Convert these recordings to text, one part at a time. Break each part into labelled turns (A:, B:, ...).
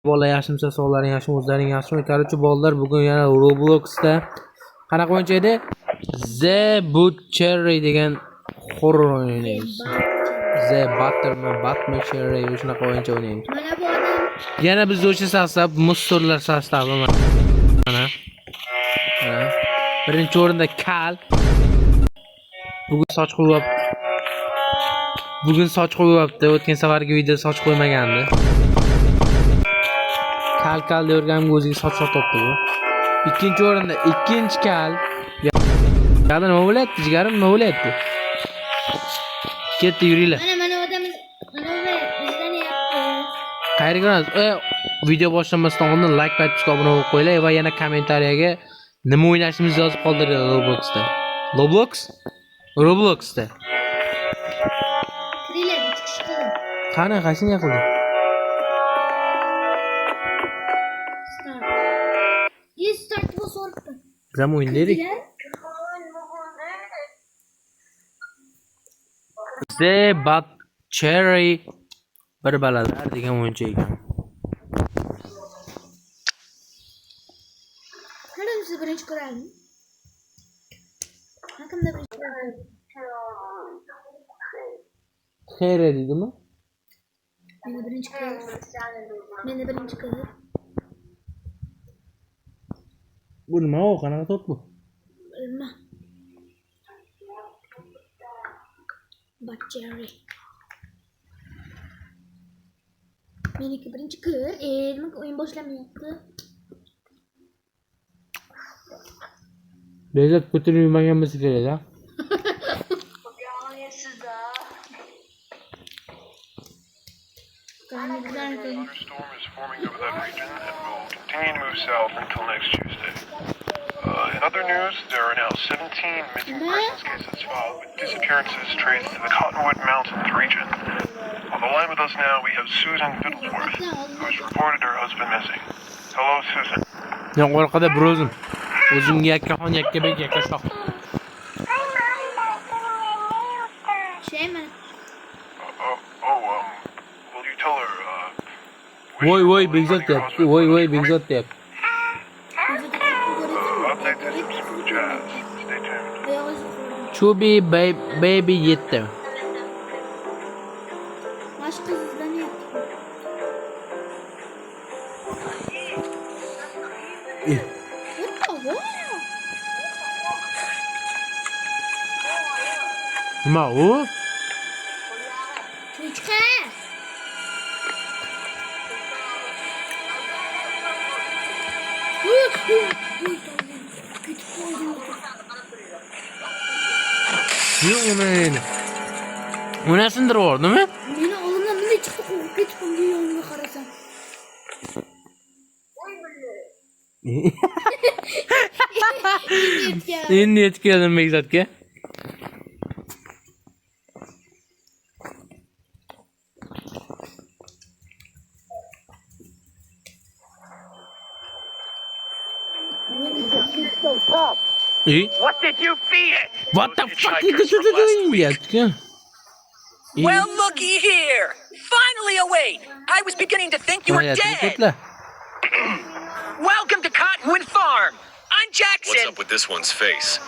A: Bola yaxshimsa sog'laring yaxshimi, o'zlaring yaxshimi? Короче, bolalar bugun yana Robloxda qanaqa o'yin edi? The Butchery degan horror o'ynaymiz. The Butchery shunaqa o'yin o'ynaymiz.
B: Mana bu odam
A: Yana biz o'sha sostav, mustorlar sostavi mana. Birinchi o'rinda Kal. Bugun soch qo'yibdi. O'tgan safargi videoda soch qo'ymagandi. Kal deyorgan o'ziga soch sotibdi bu. Ikkinchi o'rinda ikkinchi Kal. Yana nima bo'lyapti? Jigarim nima bo'lyapti? Ketdi yuringlar.
B: mana odamimiz izlanyapti.
A: Qayerga boramiz? Video boshlanmasdan oldin like bosib obuna bo'lib qo'yinglar va yana kommentariyaga nima o'ynashimizni yozib qoldiringlar Robloxda. Robloxda.
B: Kiringlar, chiqish qiling.
A: Qani, qaysini qilding?
B: Start bu so'ribdi.
A: Biz ham o'ynaylik. The Butchery bir balalar degan o'yinchi ekan.
B: Qanday birinchi ko'raylik? Qanday birinchi ko'raylik?
A: Xayr deydimi?
B: Meni birinchi ko'r.
A: Bu nima o? Qanaqa to'p bu?
B: Bilma. Butchery. Meniki birinchi ko'r. Nima o'yin boshlamayapti?
A: Lezzat ko'tarib yurmagan bo'lsa kerak, ha?
C: Thunderstorm is forming over that region and will continue to move south until next Tuesday. In other news, there are now 17 missing persons cases filed with disappearances traced to the Cottonwood Mountains region. On the line with us now, we have Susan Fiddlesworth, who has reported her husband missing. Hello, Susan.
A: Men orqada bir o'zim. O'zimga yakkaxon, yakkabek, yakkashoq.
B: Şeyman.
C: Will you tell her,
A: Voy, Begzod deyapti. Voy, Begzod deyapti.
C: I'll take this from Smooth Jazz. Stay tuned.
A: Chubby baby yetdi.
B: Başka izlanyapti.
A: Nima u?
B: Cho'chqa.
A: Uni sindirib yubordimi?
B: Meni olimdan bunday chiqib ketib qolgan yonimga qarasam.
A: Endi yetib keldim Begzodga.
D: What did you feed it?
A: What the fuck is doing?
D: Well, looky here. Finally awake. I was beginning to think you were dead. Welcome to Cottonwood Farm. I'm Jackson.
E: What's up with this one's face?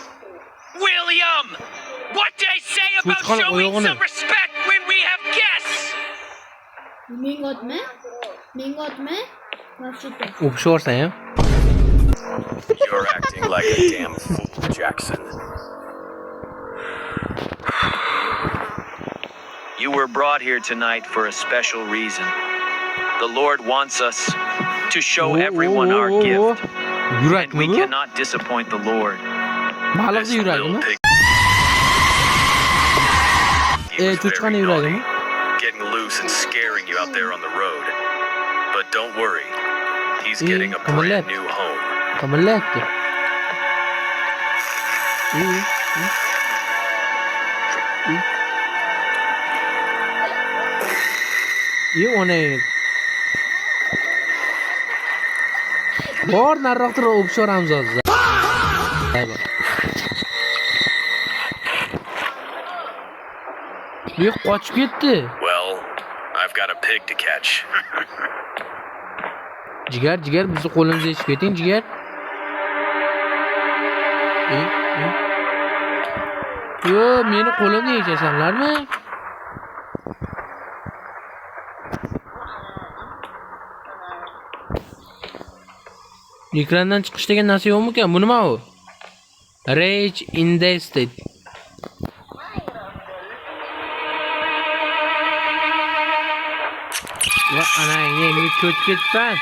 D: William, what did I say about showing some respect when we have guests?
B: Mingotme.
A: O'pishyorsan ham.
E: You're acting like a damn fool, Jackson.
F: You were brought here tonight for a special reason. The Lord wants us to show everyone our gift, and we cannot disappoint the Lord.
A: Baliqni yuragimi? Cho'chqani yuragimi?
E: Getting loose and scaring you out there on the road. But don't worry. He's getting a brand new home.
A: Qimillayapti. Ona. Bor nariroqda o'pishoramiz hozir. Qochib ketdi.
E: Well, I've got a pig to catch.
A: Jigar, bizni qo'limizni yechib keting, jigar. Yo, meni qo'limni yechasanlarmi? Ekrandan chiqish degan narsa yo'qmi-kan? Bu nima u? Rage Indested. Va ana, men cho'chib ketibman.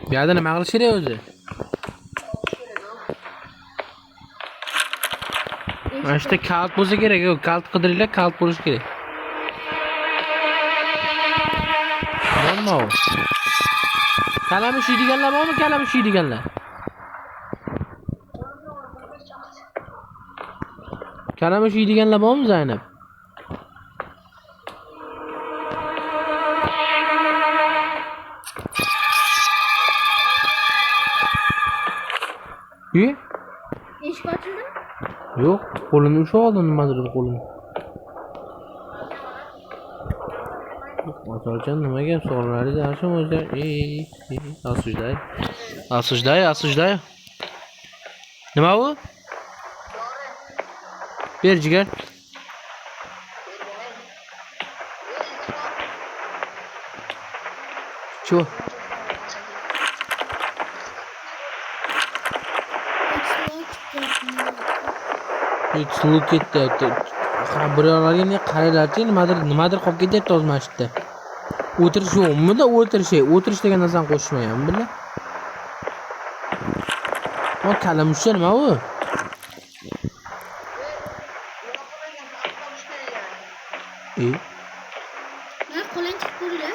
A: Bu yerda nima qilish kerak o'zi? Mana shu yerda kalt bo'lsa kerak, yo'q, kalt qidiringlar, kalt bo'lish kerak. Nima u? Kalamush yeydiganlar bormi? Kalamush yeydiganlar. Kalamush yeydiganlar bormi, Zaynab?
B: Eshik ochildimi?
A: Yo'q, qo'limni ushlab oldim nimadir qo'limni. Otajon nima gap so'ralaringiz yaxshimi o'zlar? Осуждаю. Nima u? Ber jigar. Chu. Slug ketdi. Birovlarga qaraylarchi, nimadir qolib ketyapti o'z mashitda. O'tirish yo'qmi-da, o'tirish degan narsani qo'shishmagan, billar. O kalamushcha nima u?
B: Ha, qo'lan chiqib ko'ringlar.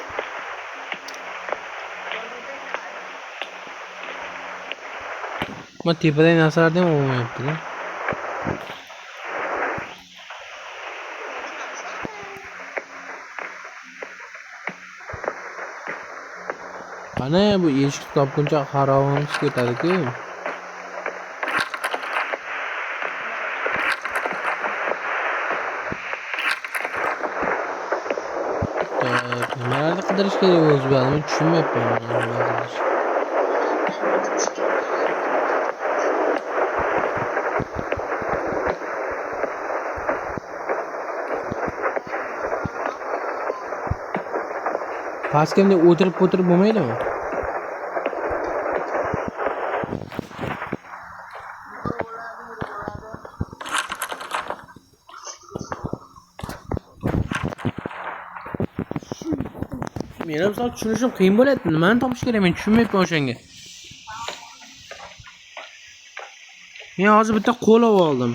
A: Mana tepadagi narsalarni ham olmayapti-da. Qani bu eshik topguncha xarobimiz ketadi-ku. Nimalarni qidirish kerak o'zi bu? Men tushunmayapman. Pastga o'tirib bo'lmaydimi? Meni misol tushunishim qiyin bo'lyapti. Nimani topish kerak? Men tushunmayapman o'shanga. Men hozir bitta qo'l oldim.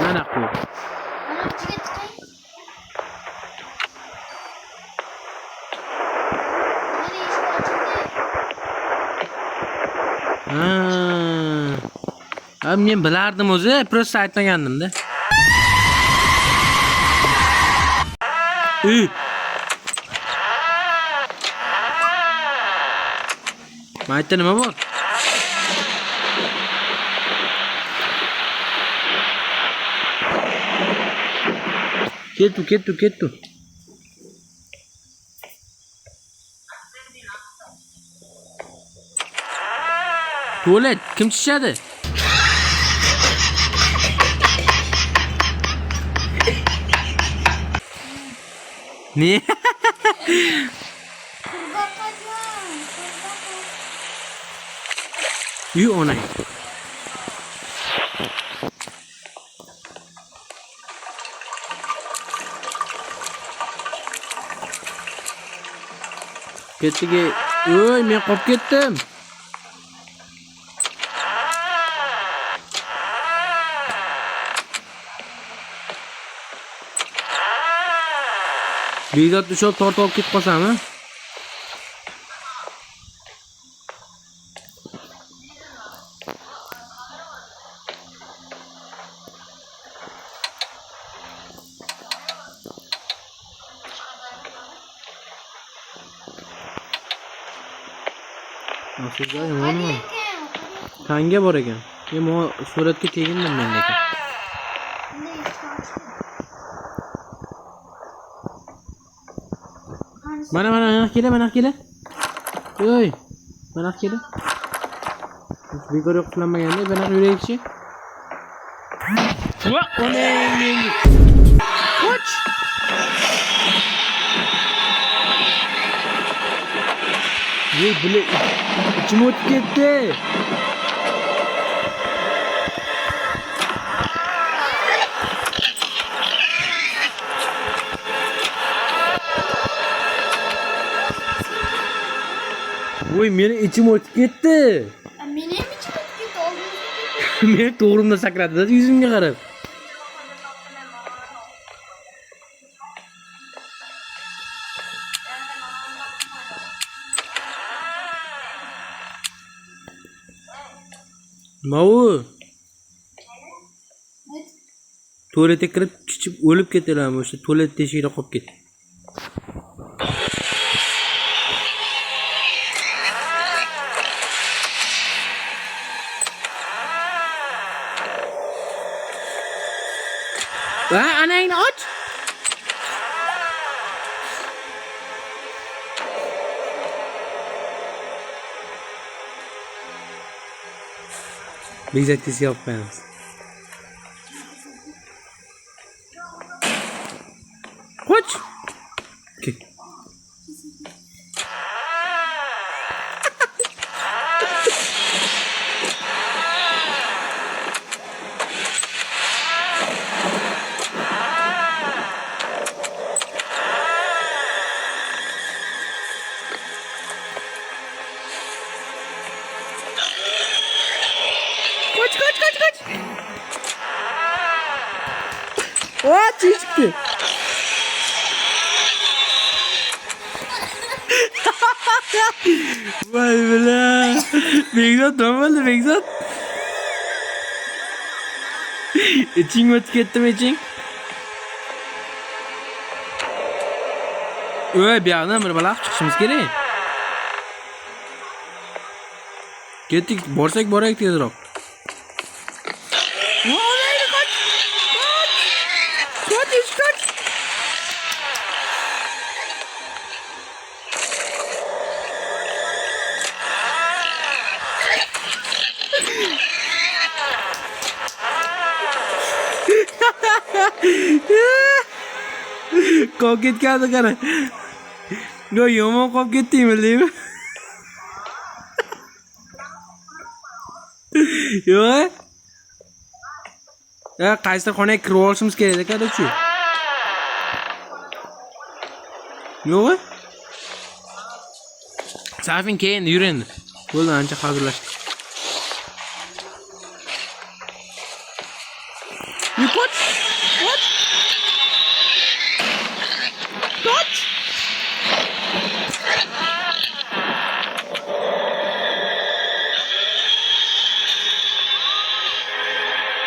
A: Mana qo'l. Men bilardim o'zi, prosta aytmagandim-da. Maytda nima bor? Ketdi. Tualet, kim chishadi? Ne? Yu onay. Ketdiki. Oy, men qolib ketdim. Bezat tushib tortib olib ketib qolsam-a? Nasıl joy yo'qmi? Tanga bor ekan. Men o suratga tegindim men lekin.
B: Ne çıkarttı?
A: Mana kela. Oy. Mana kela. Bekor yo'qlanmaganda bana yuraylikchi. Va, ona endi. Qoch. Ey, bile içim o'tib ketdi. Voy, meni içim o'tib ketdi.
B: Benim için kötü oldu.
A: Meni to'g'rimda sakradi, yuzimga qarab. Mau
B: Evet.
A: tualetga kirib chichib o'lib ketaman, o'sha tualet teshigida qolib ketdi. Va, anangni och. Bekzatgisi yapmaymiz. Qoch. Okey. Kaç. Aa, çıktı. Vay be. Bekzat ne oldu Bekzat? İçin mi tükettim için? Öyle bir yandan bir balak çıkışımız gerek. Gittik, borsak borak tezroq. Kaç. Qolib ketgandi qara. Yo, yomon qolib ketdingmi deymi? Yo. Ya, qaysi xonaga kirib olishimiz kerak ekan-ku. Yo'q. Safin keyin yur endi. Bo'ldi, ancha hazırlashdik. Yupot. Kaç.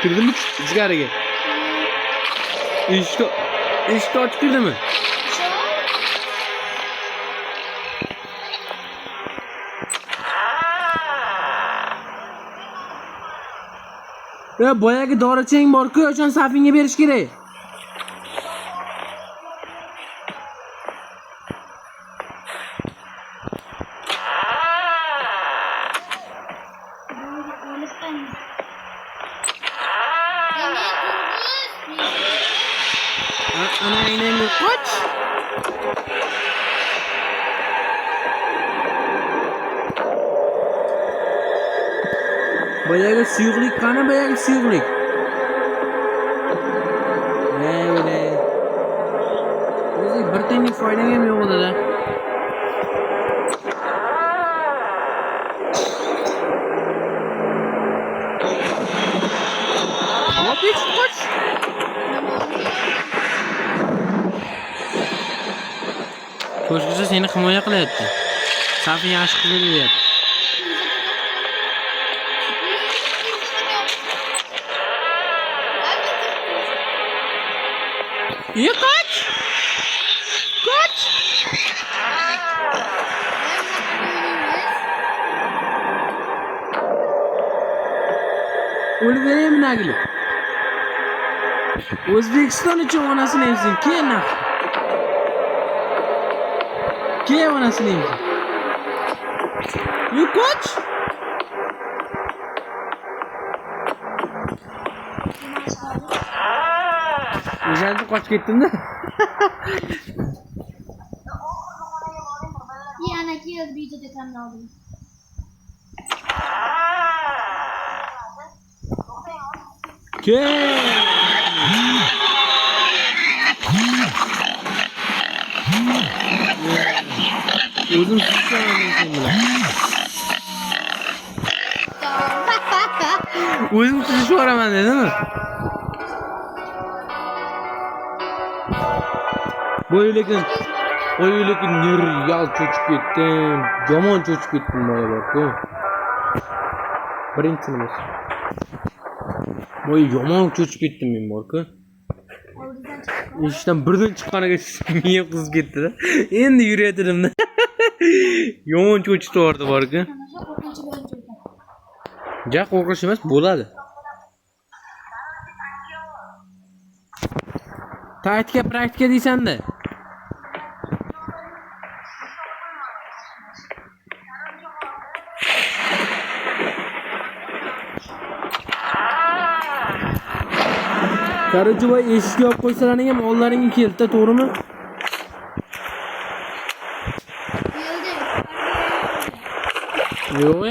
A: Girdin mi sigaraga? İşte aç girdi mi? Ya boyagi dorichang bor-ku, o'shan Safinga berish kerak. Ana aynangni qoch. Boyagi suyuqlik qani, boyagi suyuqlik? Öyle. O'zi bir tiyinlik foydang ham yo'q edi-da. Hop, qoch. Ko'zgusi seni himoya qilyapti. Safin yaxshi qildi deyapti. Kaç! O'lib beraymi nagili? O'zbekiston uchun onasini emsin. Keyin naq. Keyin onasini emsin. Yo'qoch. O'zimni qochib ketdim-da.
B: Yana keldi videoda kamni oldim.
A: O'zim sushaman sen bilan. O'zim sushish o'raman dedimi? Lekin real cho'chib ketdim. Yomon cho'chib ketdim bola bor-ku. Birinchi nima? Yomon cho'chib ketdim men bor-ku. Eshikdan birdan chiqqaniga miya qizib ketdi-da. Endi yurayotganimda yomon cho'chib tordi bor-ku. Ja qo'rqish emas, bo'ladi. Praktika deysan-da. Qarıcı boy eshikni yopib qo'ysalaring ham ollaringga keldi, to'g'rimi? Yo'q.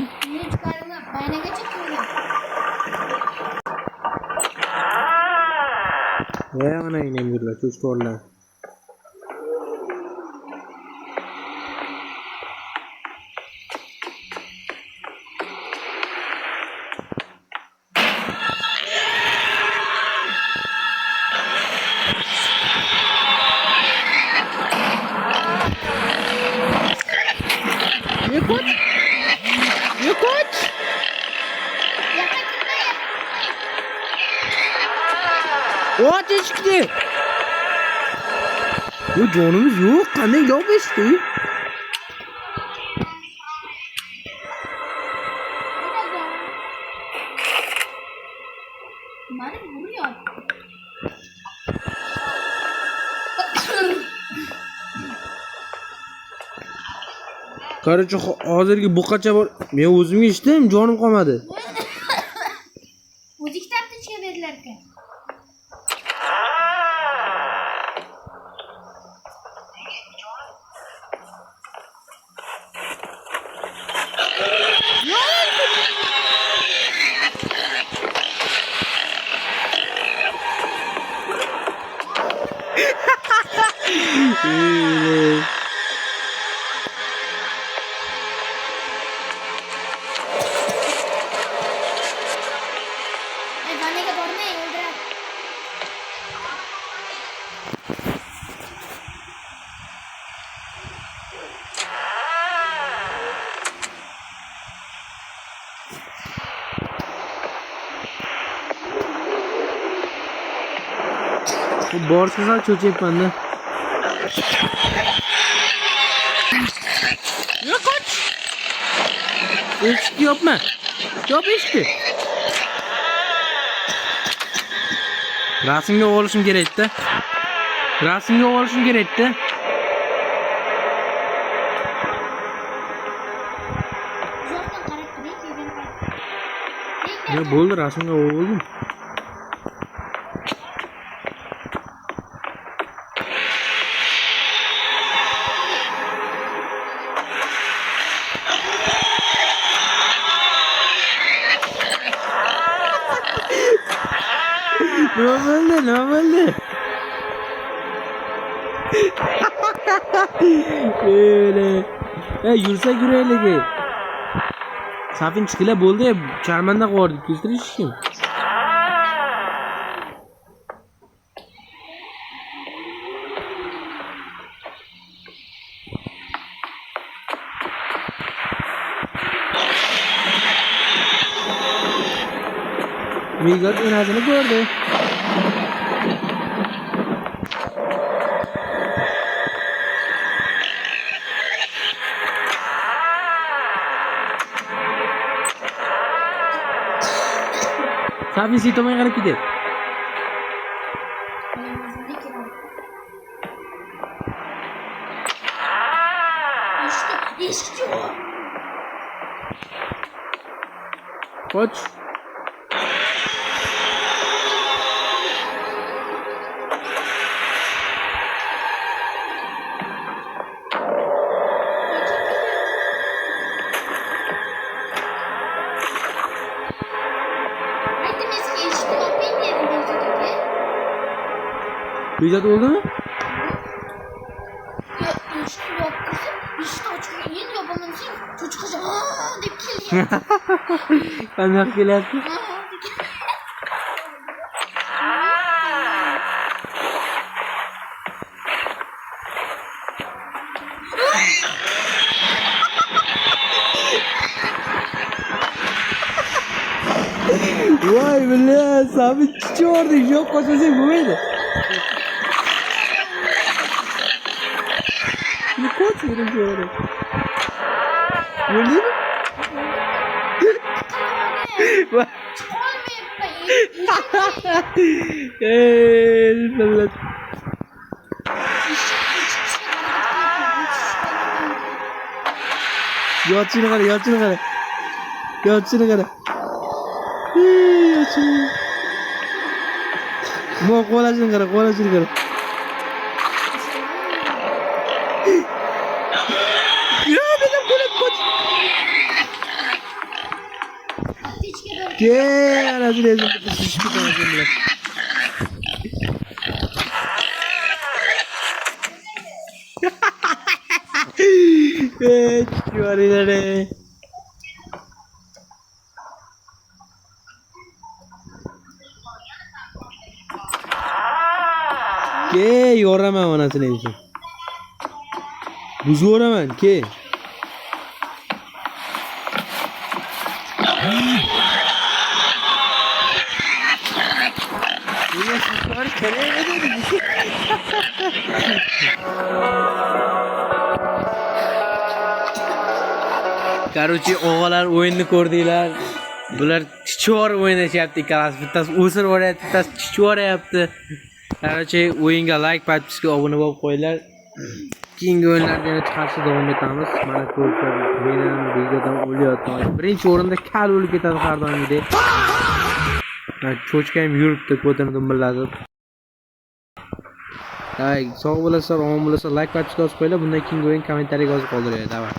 A: Mana endi yurlar, cho'chqorlar. Yo'qoch. Oç eshikni. Bu jonimiz yo'q, qanday yop eshikni?
B: Mana vuruyor.
A: Qarıcı hozirgi buqacha bor. Men o'zimga eshitdim, jonim qolmadi.
B: O'zi kitobni chiqarib berdilar ekan. Vannaga bormay o'ldiradi.
A: Bu borsiz ham cho'chayapman-da. Yo'qoch. Eshikni yopma. Yop eshikni. Rasmga olishim kerak-da.
B: Uzoqdan qarab turing, keyin qayt.
A: Ne bo'ldi, rasmga oldim. Ne oldu? Öyle. Yursak yuraylik. Safin chiqila bo'ldi, charmanda qo'rdi, kestirishim. Migat enasini ko'rdi. ABC tomonga qarab ketyapti.
B: Eshikchi bor.
A: Qoch.
B: Aytdingiz, eshikni yoping dedim Bekzodga.
A: Bekzod o'ldimi?
B: Yo, eshikni yopqizib, eshikni ochib, endi yopaman desang, cho'chqacha deb kelyapti.
A: Qanaqa kelyapti? Voy billa, sabit chiqordi, yo'q qo'shilsak bo'lmaydi. Ne qo'ch yerim jo'ra. Bo'ldimi? Ey, millat. Yotchini qara, yotchini qara. Yotchini qara. Yotchini. Mo qo'lashini qara, qo'lashini qara. Ya benim qo'lim qoch. Ke, anasini ezib tushib ketadi bilan. Chuarilare. Ke, yoraman onasini ezib. Buzoraman ke. Короче, o'g'alar o'yinni ko'rdinglar. Bular chichor o'ynashyapti ikkalasi. Bittasi o'sir o'ynayapti, bittasi chichor yapti. Короче, o'yinga like, podpiska, obuna bo'lib qo'yinglar. Keyingi o'yinlarda yana chiqarishda davom etamiz. Mana ko'rishlar, men ham Bekzoddan o'lyapman. Birinchi o'rinda kal o'lib ketadi har doimgidek. Cho'chka ham yuribdi, ko'tini dumbillatib. Sog' bo'lasizlar, omon bo'lasizlar, like, podpiska bosib qo'yinglar. Bundan keyingi o'yin kommentariyaga yozib qoldiringlar. Davay.